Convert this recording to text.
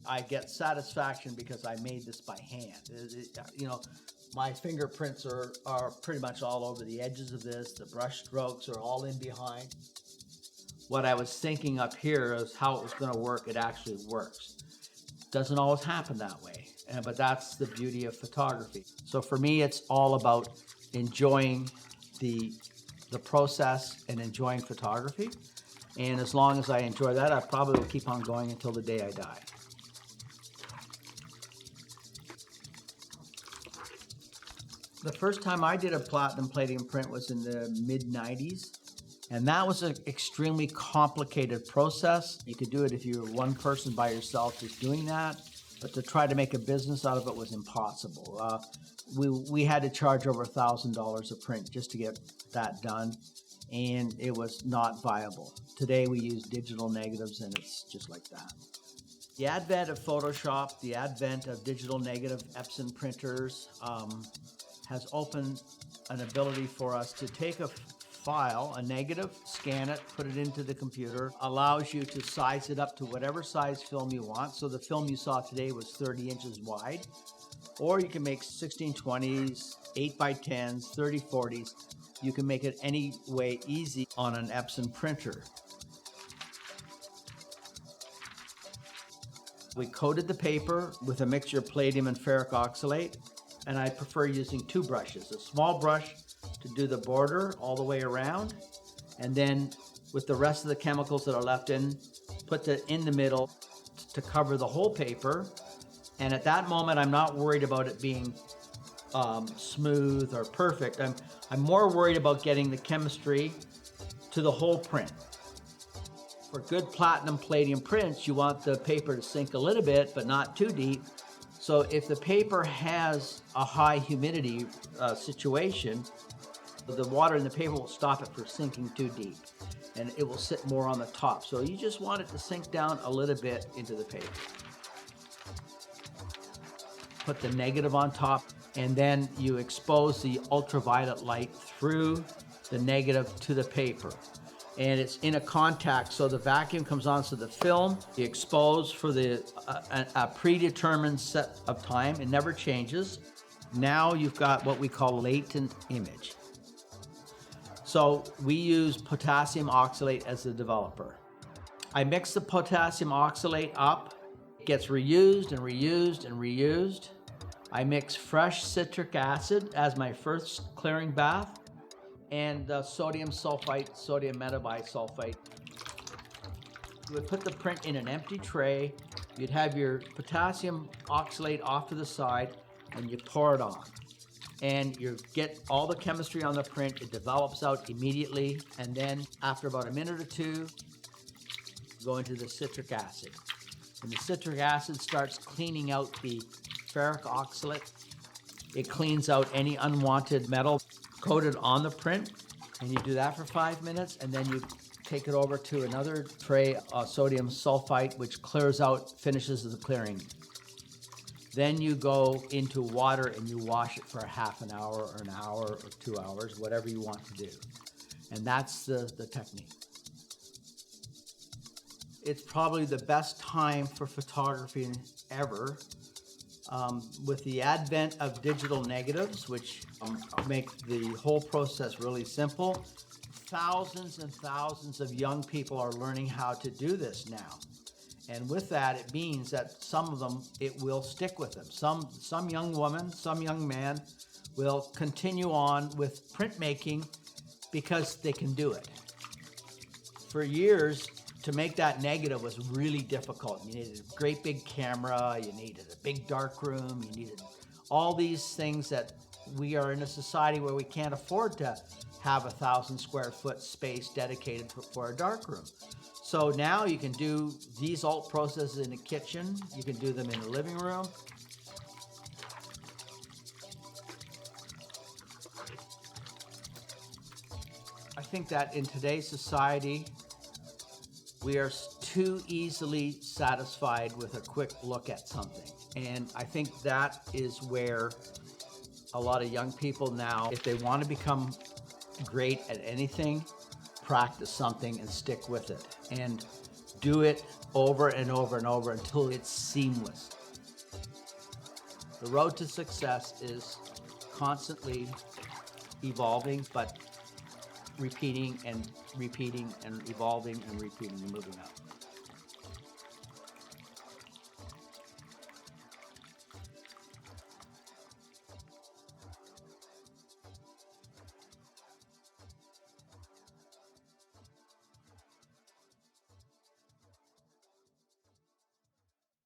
I get satisfaction because I made this by hand. You know, my fingerprints are pretty much all over the edges of this. The brush strokes are all in behind. What I was thinking up here is how it was going to work. It actually works. Doesn't always happen that way, but that's the beauty of photography. So for me, it's all about enjoying the process and enjoying photography. And as long as I enjoy that, I probably will keep on going until the day I die. The first time I did a platinum palladium print was in the mid-90s. And that was an extremely complicated process. You could do it if you were one person by yourself just doing that, but to try to make a business out of it was impossible. We had to charge over $1,000 a print just to get that done, and it was not viable. Today we use digital negatives, and it's just like that. The advent of Photoshop, the advent of digital negative Epson printers has opened an ability for us to take a file, a negative, scan it, put it into the computer, allows you to size it up to whatever size film you want. So the film you saw today was 30 inches wide, or you can make 1620s, 8x10s, 3040s. You can make it any way easy on an Epson printer. We coated the paper with a mixture of palladium and ferric oxalate, and I prefer using two brushes, a small brush to do the border all the way around, and then with the rest of the chemicals that are left in, put it in the middle to cover the whole paper. And at that moment, I'm not worried about it being smooth or perfect. I'm more worried about getting the chemistry to the whole print. For good platinum palladium prints, you want the paper to sink a little bit, but not too deep. So if the paper has a high humidity situation, the water in the paper will stop it from sinking too deep, and it will sit more on the top. So you just want it to sink down a little bit into the paper. Put the negative on top, and then you expose the ultraviolet light through the negative to the paper. And it's in a contact, so the vacuum comes on, so the film, you expose for a predetermined set of time. It never changes. Now you've got what we call latent image. So we use potassium oxalate as the developer. I mix the potassium oxalate up. It gets reused and reused and reused. I mix fresh citric acid as my first clearing bath, and sodium sulfite, sodium metabisulfite. You would put the print in an empty tray. You'd have your potassium oxalate off to the side, and you pour it on. And you get all the chemistry on the print. It develops out immediately, and then after about a minute or two, go into the citric acid. And the citric acid starts cleaning out the ferric oxalate. It cleans out any unwanted metal coated on the print, and you do that for 5 minutes, and then you take it over to another tray of sodium sulfite, which clears out, finishes the clearing. Then you go into water and you wash it for a half an hour or an hour or 2 hours, whatever you want to do. And that's the technique. It's probably the best time for photography ever. With the advent of digital negatives, which make the whole process really simple, thousands and thousands of young people are learning how to do this now. And with that, it means that some of them, it will stick with them. Some young woman, some young man will continue on with printmaking because they can do it. For years, to make that negative was really difficult. You needed a great big camera, you needed a big dark room, you needed all these things that we are in a society where we can't afford to have 1,000 square foot space dedicated for a dark room. So now you can do these alt processes in the kitchen, you can do them in the living room. I think that in today's society, we are too easily satisfied with a quick look at something. And I think that is where a lot of young people now, if they want to become great at anything, practice something and stick with it. And do it over and over and over until it's seamless. The road to success is constantly evolving, but repeating and repeating and evolving and repeating and moving up.